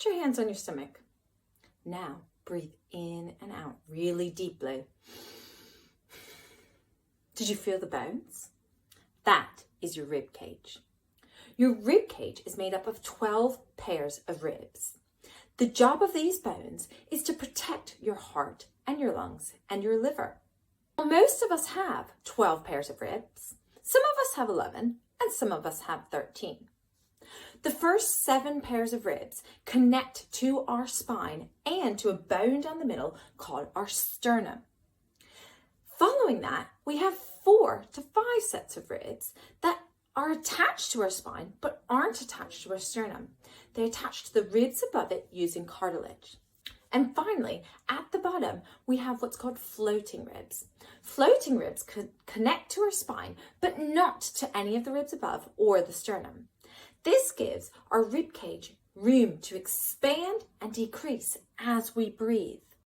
put your hands on your stomach. Now, breathe in and out really deeply. Did you feel the bones? That is your rib cage. Your rib cage is made up of 12 pairs of ribs. The job of these bones is to protect your heart and your lungs and your liver. Well, most of us have 12 pairs of ribs. Some of us have 11 and some of us have 13. The first 7 pairs of ribs connect to our spine and to a bone down the middle called our sternum. Following that, we have 4 to 5 sets of ribs that are attached to our spine but aren't attached to our sternum. They attach to the ribs above it using cartilage. And finally, at the bottom, we have what's called floating ribs. Floating ribs connect to our spine, but not to any of the ribs above or the sternum. This gives our rib cage room to expand and decrease as we breathe.